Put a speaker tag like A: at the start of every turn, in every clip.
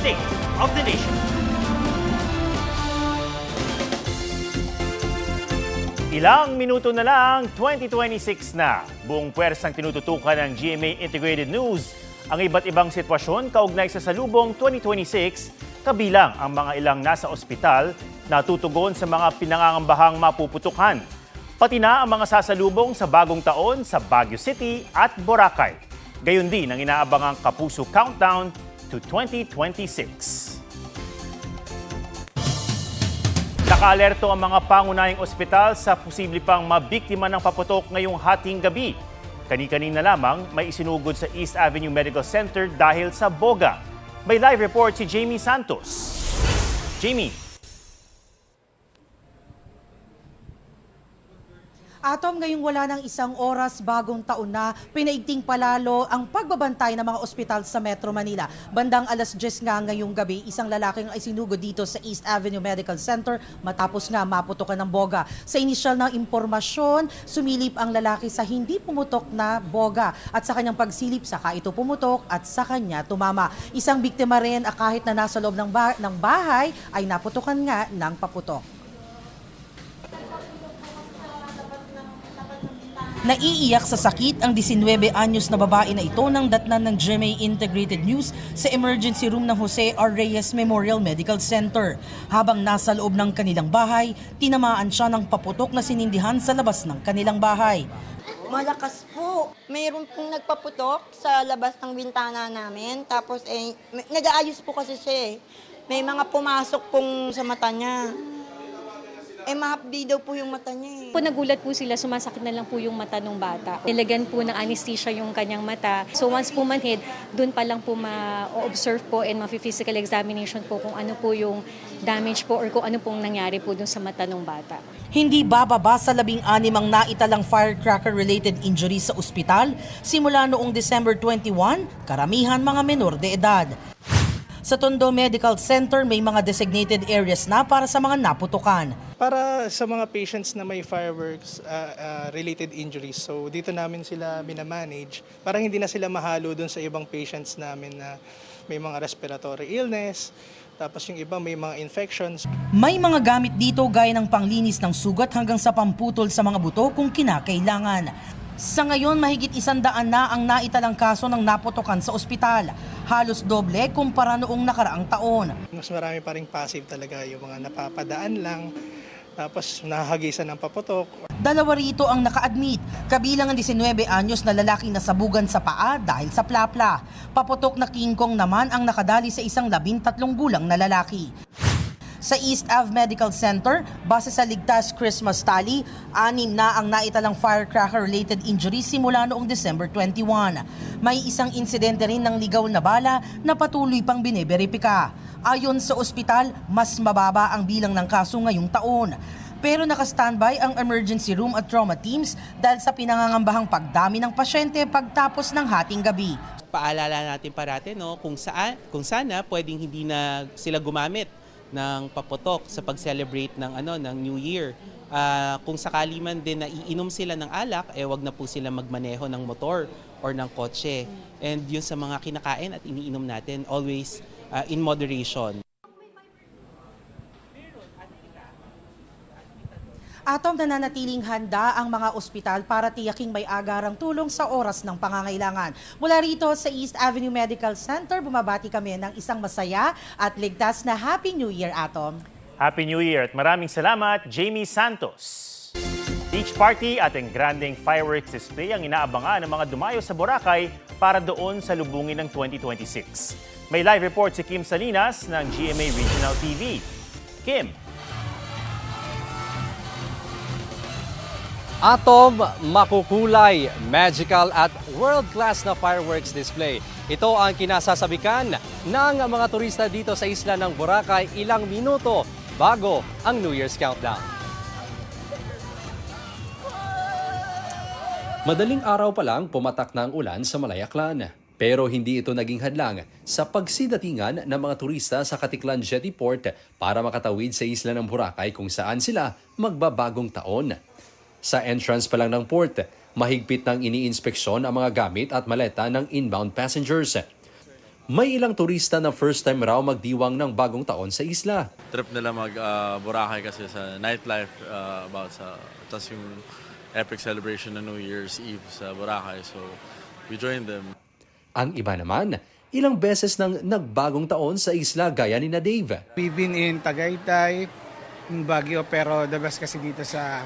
A: State of the Nation. Ilang minuto na lang, 2026 na. Buong pwersang tinututukan ng GMA Integrated News ang iba't ibang sitwasyon kaugnay sa salubong 2026, kabilang ang mga ilang nasa ospital na tutugon sa mga pinangangambahang mapuputukan. Pati na ang mga sasalubong sa bagong taon sa Baguio City at Boracay. Gayon din ang inaabangang Kapuso Countdown to 2026. Naka-alerto ang mga pangunahing ospital sa posible pang mabiktima ng paputok ngayong hating gabi. Kani-kanina lamang may isinugod sa East Avenue Medical Center dahil sa boga. May live report si Jamie Santos. Jamie.
B: Atom, ngayong wala ng isang oras bagong taon na, pinaigting palalo ang pagbabantay ng mga ospital sa Metro Manila. Bandang 10:00 nga ngayong gabi, isang lalaking ay sinugod dito sa East Avenue Medical Center matapos nga maputokan ng boga. Sa inisyal na impormasyon, sumilip ang lalaki sa hindi pumutok na boga at sa kanyang pagsilip saka ito pumutok at sa kanya tumama. Isang biktima rin kahit na nasa loob ng bahay ay naputokan nga ng paputok. Naiiyak sa sakit ang 19 anyos na babae na ito nang datnan ng GMA Integrated News sa emergency room ng Jose R. Reyes Memorial Medical Center. Habang nasa loob ng kanilang bahay, tinamaan siya ng paputok na sinindihan sa labas ng kanilang bahay.
C: Malakas po. Mayroon pong nagpaputok sa labas ng bintana namin. Tapos nag-aayos po kasi siya eh. May mga pumasok pong sa mata niya. Mahapdi daw po yung mata niya eh.
D: Nagulat po sila, sumasakit na lang po yung mata ng bata. Nilagyan po ng anesthesia yung kanyang mata. So once po manhid, dun pa lang po ma-observe po and ma-physical examination po kung ano po yung damage po or kung ano pong nangyari po dun sa mata ng bata.
B: Hindi bababa sa 16 ang naitalang firecracker-related injuries sa ospital simula noong December 21, karamihan mga menor de edad. Sa Tondo Medical Center, may mga designated areas na para sa mga naputukan.
E: Para sa mga patients na may fireworks related injuries, so dito namin sila minamanage para hindi na sila mahalo dun sa ibang patients namin na may mga respiratory illness, tapos yung iba may mga infections.
B: May mga gamit dito gaya ng panglinis ng sugat hanggang sa pamputol sa mga buto kung kinakailangan. Sa ngayon, mahigit 100 na ang naitalang kaso ng naputokan sa ospital. Halos doble kumpara noong nakaraang taon.
E: Mas marami pa rin passive talaga, yung mga napapadaan lang, tapos nahahagisan ng paputok.
B: 2 rito ang naka-admit, kabilang ang 19 anyos na lalaki na sabugan sa paa dahil sa plapla. Paputok na kingkong naman ang nakadali sa isang 13 gulang na lalaki. Sa East Ave Medical Center, base sa ligtas Christmas tally, 6 na ang naitalang firecracker-related injuries simula noong December 21. May isang insidente rin ng ligaw na bala na patuloy pang biniberipika. Ayon sa ospital, mas mababa ang bilang ng kaso ngayong taon. Pero naka-standby ang emergency room at trauma teams dahil sa pinangangambahang pagdami ng pasyente pagtapos ng hating gabi.
F: Paalala natin parati kung sana pwedeng hindi na sila gumamit ng paputok sa pag-celebrate ng New Year. Kung sakali man din na iinom sila ng alak, wag na po sila magmaneho ng motor or ng kotse. And yun sa mga kinakain at iniinom natin, always in moderation.
B: Atom, nananatiling handa ang mga ospital para tiyaking may agarang tulong sa oras ng pangangailangan. Mula rito sa East Avenue Medical Center, bumabati kami ng isang masaya at ligtas na Happy New Year, Atom.
A: Happy New Year at maraming salamat, Jamie Santos. Beach party at engrandeng fireworks display ang inaabangan ng mga dumayo sa Boracay para doon sa lubungin ng 2026. May live report si Kim Salinas ng GMA Regional TV. Kim.
G: Atom, makukulay, magical at world-class na fireworks display. Ito ang kinasasabikan ng mga turista dito sa isla ng Boracay ilang minuto bago ang New Year's countdown. Madaling araw pa lang pumatak na ang ulan sa Malayaklan. Pero hindi ito naging hadlang sa pagsidatingan ng mga turista sa Katiklan Jetty Port para makatawid sa isla ng Boracay kung saan sila magbabagong taon. Sa entrance pa lang ng port, mahigpit nang iniinspeksyon ang mga gamit at maleta ng inbound passengers. May ilang turista na first time raw magdiwang ng bagong taon sa isla.
H: Trip nila mag-Boracay kasi sa nightlife about sa tas yung epic celebration ng New Year's Eve sa Boracay. So we joined them.
G: Ang iba naman, ilang beses nang nagbagong taon sa isla gaya ni na Dave.
I: We've been in Tagaytay, in Baguio, pero the best kasi dito sa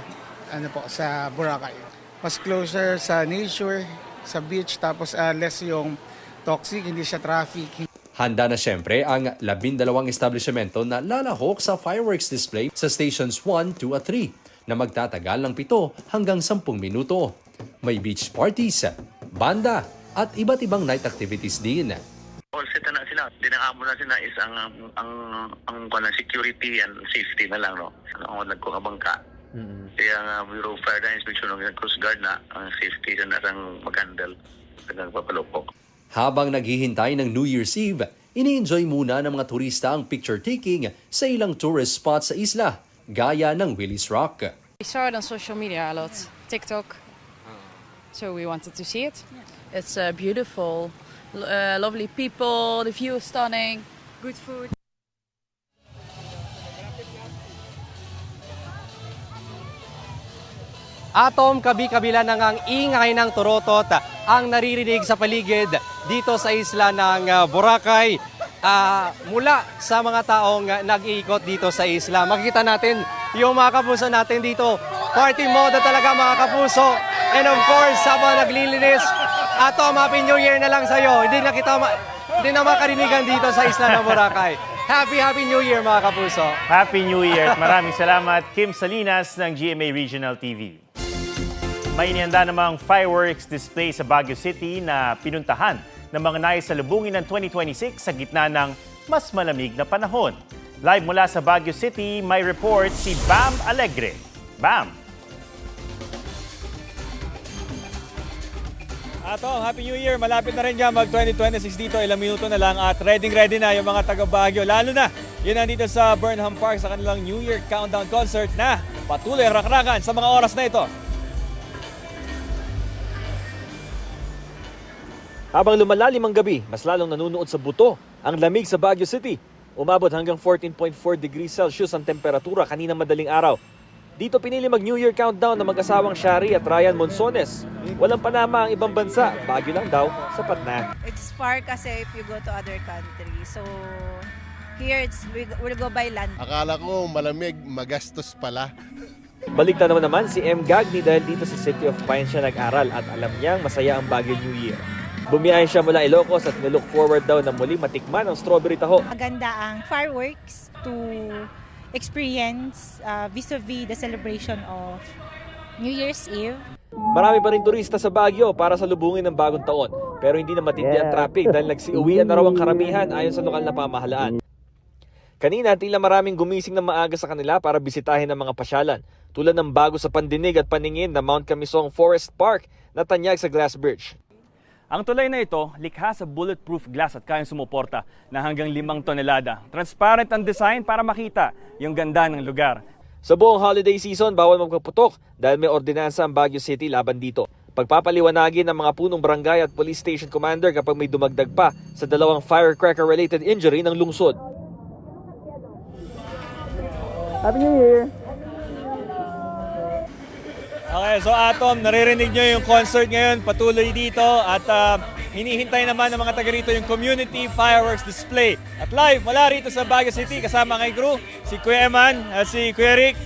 I: sa Boracay. Mas closer sa nature, sa beach, tapos less yung toxic, hindi siya traffic.
G: Handa na siyempre ang 12 establishmento na lalahok sa fireworks display sa stations 1, 2 at 3 na magtatagal ng 7 hanggang 10 minuto. May beach parties, banda at iba't ibang night activities din.
J: All set na sila. Dinangamo na sila is ang security and safety na lang, no? Ang nagkukabang ka. Kaya nga Bureau of Fire and Inspection ng Coast Guard na ang safety na lang mag-handle hanggang papalupok.
G: Habang naghihintay ng New Year's Eve, ini-enjoy muna ng mga turista ang picture-taking sa ilang tourist spots sa isla, gaya ng Willis Rock.
K: We saw it on social media a lot, TikTok, so we wanted to see it. It's beautiful, lovely people, the view is stunning, good food.
L: Atom, kabi-kabila ng ang ingay ng turotot ang naririnig sa paligid dito sa isla ng Boracay mula sa mga taong nag-iikot dito sa isla. Makikita natin yung mga kapuso natin dito. Party mode talaga mga kapuso. And of course, habang naglilinis, Atom, Happy New Year na lang sa'yo. Hindi na makarinigan dito sa isla ng Boracay. Happy New Year mga kapuso.
A: Happy New Year at maraming salamat Kim Salinas ng GMA Regional TV. May inihanda namang fireworks display sa Baguio City na pinuntahan ng mga naisalubungin ng 2026 sa gitna ng mas malamig na panahon. Live mula sa Baguio City, may report si Bam Alegre. Bam!
M: Ato, Happy New Year! Malapit na rin dyan mag-2026 dito. Ilang minuto na lang at ready na yung mga taga Baguio. Lalo na yun nandito sa Burnham Park sa kanilang New Year Countdown Concert na patuloy rakrakan sa mga oras na ito.
N: Habang lumalalim ang gabi, mas lalong nanunuot sa buto ang lamig sa Baguio City. Umabot hanggang 14.4 degrees Celsius ang temperatura kanina madaling araw. Dito pinili mag-New Year countdown ng mag-asawang Shari at Ryan Monsones. Walang panama ang ibang bansa, Baguio lang daw, sapat na.
O: It's far kasi if you go to other countries. So here we'll go by land.
P: Akala ko malamig, magastos pala.
N: Baligtad naman si M. Gagni dahil dito sa City of Pine siya nag-aral at alam niyang masaya ang Baguio New Year. Bumiyahe siya mula Ilocos at nilook forward daw na muli matikman ang strawberry taho.
Q: Maganda ang fireworks to experience vis-a-vis the celebration of New Year's Eve.
N: Marami pa rin turista sa Baguio para salubungin ng bagong taon. Pero hindi na matindi ang traffic dahil nagsiuwian na raw ang karamihan ayon sa lokal na pamahalaan. Kanina tila maraming gumising na maaga sa kanila para bisitahin ang mga pasyalan. Tulad ng bago sa pandinig at paningin na Mount Camisong Forest Park na tanyag sa Glass Bridge.
M: Ang tulay na ito, likha sa bulletproof glass at kayang sumuporta na hanggang 5 tonelada. Transparent ang design para makita yung ganda ng lugar.
N: Sa buong holiday season, bawal magpaputok dahil may ordinansa ang Baguio City laban dito. Pagpapaliwanagin ng mga punong barangay at police station commander kapag may dumagdag pa sa 2 firecracker-related injury ng lungsod.
M: Happy New Year! Okay, so Atom, naririnig nyo yung concert ngayon, patuloy dito at hinihintay naman ng mga taga rito yung community fireworks display. At live mula rito sa Baguio City kasama ng crew, si Kuya Eman at si Kuya Rick.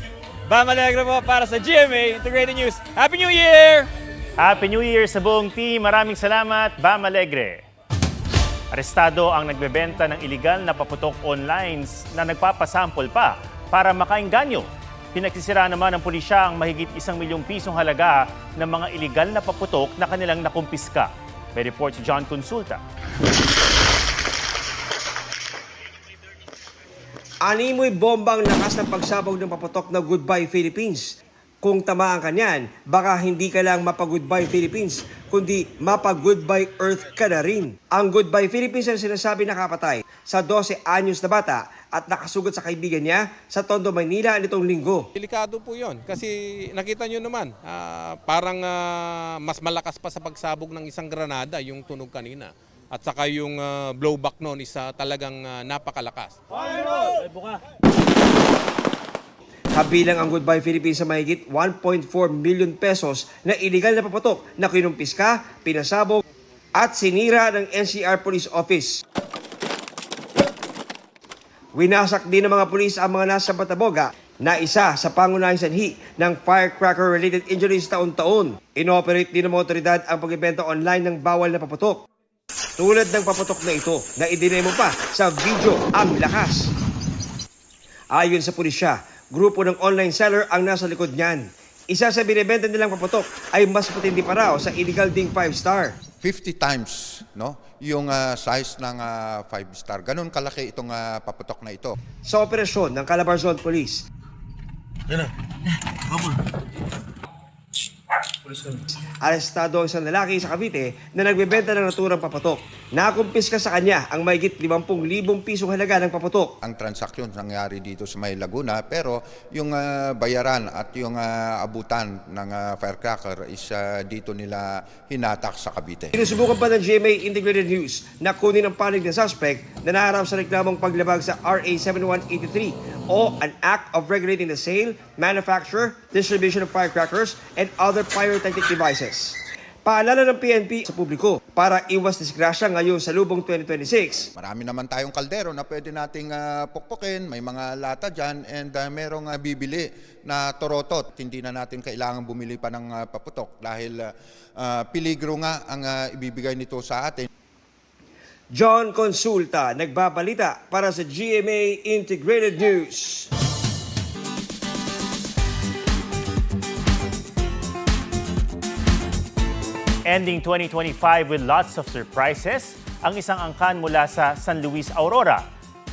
M: Bam Alegre po para sa GMA Integrated News. Happy New Year!
A: Happy New Year sa buong team. Maraming salamat, Bam Alegre. Arestado ang nagbebenta ng iligal na paputok online na nagpapasample pa para makainganyo. Pinagsisiraan naman ng pulisya ang mahigit 1 milyong pisong halaga ng mga iligal na paputok na kanilang nakumpiska. May report si John Consulta.
R: Animoy bombang lakas ng pagsabog ng paputok na Goodbye Philippines. Kung tamaan ka niyan, baka hindi ka lang mapa-Goodbye Philippines, kundi mapa-Goodbye Earth ka na rin. Ang Goodbye Philippines ang sinasabi nakapatay sa 12 anyos na bata at nakasugat sa kaibigan niya sa Tondo, Maynila nitong linggo.
S: Delikado po yun kasi nakita nyo naman, parang mas malakas pa sa pagsabog ng isang granada yung tunog kanina. at saka yung blowback noon is talagang napakalakas.
R: Kabilang ang Goodbye Philippines sa mahigit 1.4 million pesos na iligal na paputok na kinumpiska, pinasabog at sinira ng NCR Police Office. Winasak din ng mga pulis ang mga nasa Bataboga na isa sa pangunahing sanhi ng firecracker-related injuries taon-taon. Inoperate din ng mga otoridad ang pagbebenta online ng bawal na paputok. Tulad ng paputok na ito na idinemo pa sa video ang lakas. Ayon sa pulisya, grupo ng online seller ang nasa likod niyan. Isa sa binibenta nilang paputok ay mas matindi pa raw sa illegal ding 5-star.
T: 50 times yung size ng 5-star. Ganun kalaki itong paputok na ito.
R: Sa operasyon ng Calabarzon Police, arestado ang isang lalaki sa Cavite na nagbebenta ng naturang paputok. Nakumpiska sa kanya ang mahigit 50,000 pisong halaga ng paputok.
T: Ang transaksyon nangyari dito sa May Laguna, pero yung bayaran at yung abutan ng firecracker is dito nila hinatak sa Cavite.
R: Sinusubukan pa ng GMA Integrated News na kunin ang panig ng suspect na naharap sa reklamong paglabag sa RA 7183 o an act of regulating the sale, manufacture, distribution of firecrackers and other pyrotechnic devices. Paalala ng PNP sa publiko para iwas disgrasya ngayon sa lubong 2026.
T: Marami naman tayong kaldero na pwede nating pukpukin, may mga lata dyan, and merong bibili na torotot. Hindi na natin kailangan bumili pa ng paputok dahil peligro nga ang ibibigay nito sa atin.
R: John Consulta, nagbabalita para sa GMA Integrated News.
A: Ending 2025 with lots of surprises, ang isang angkan mula sa San Luis Aurora.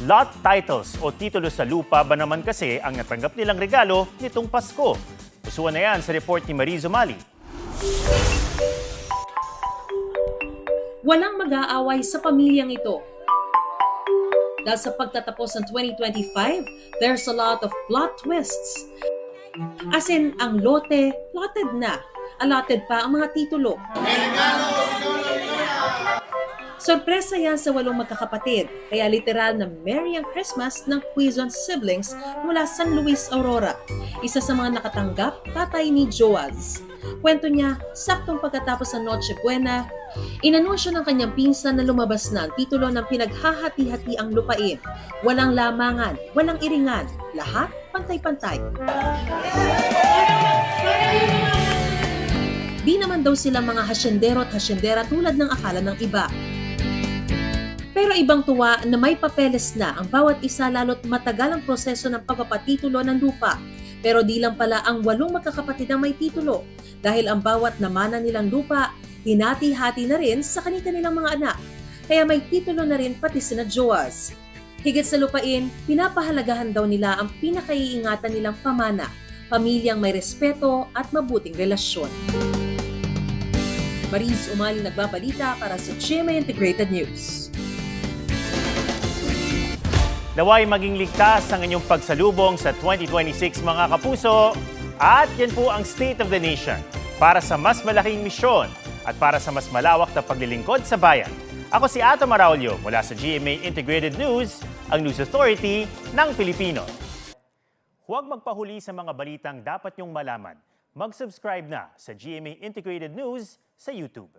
A: Lot titles o titulo sa lupa ba naman kasi ang natanggap nilang regalo nitong Pasko? Pusuan na yan sa report ni Mariz Umali.
U: Walang mag-aaway sa pamilyang ito. Dahil sa pagtatapos ng 2025, there's a lot of plot twists. As in, ang lote, plotted na. Allotted pa ang mga titulo. Sorpresa yan sa 8 magkakapatid, kaya literal na Merry ang Christmas ng Quezon siblings mula San Luis Aurora. Isa sa mga nakatanggap, tatay ni Joaz. Kwento niya, saktong pagkatapos ng Noche Buena, inanunsyo ng kanyang pinsan na lumabas na ang titulo ng pinaghahati-hati ang lupain. Walang lamangan, walang iringan, lahat pantay-pantay. Di naman daw sila mga hasyendero at hasyendera tulad ng akala ng iba. Pero ibang tuwa na may papeles na ang bawat isa lalo't matagal ang proseso ng pagpapatitulo ng lupa. Pero di lang pala ang 8 magkakapatid ang may titulo dahil ang bawat namana nilang lupa, hinati-hati na rin sa kanilang mga anak. Kaya may titulo na rin pati sina Joaz. Higit sa lupain, pinapahalagahan daw nila ang pinakaiingatan nilang pamana, pamilyang may respeto at mabuting relasyon. Mariz Umali nagbabalita para sa GMA Integrated News.
A: Naway maging ligtas ang inyong pagsalubong sa 2026 mga kapuso. At yan po ang State of the Nation para sa mas malaking misyon at para sa mas malawak na paglilingkod sa bayan. Ako si Ato Maraulio mula sa GMA Integrated News, ang News Authority ng Pilipino. Huwag magpahuli sa mga balitang dapat niyong malaman. Mag-subscribe na sa GMA Integrated News sa YouTube.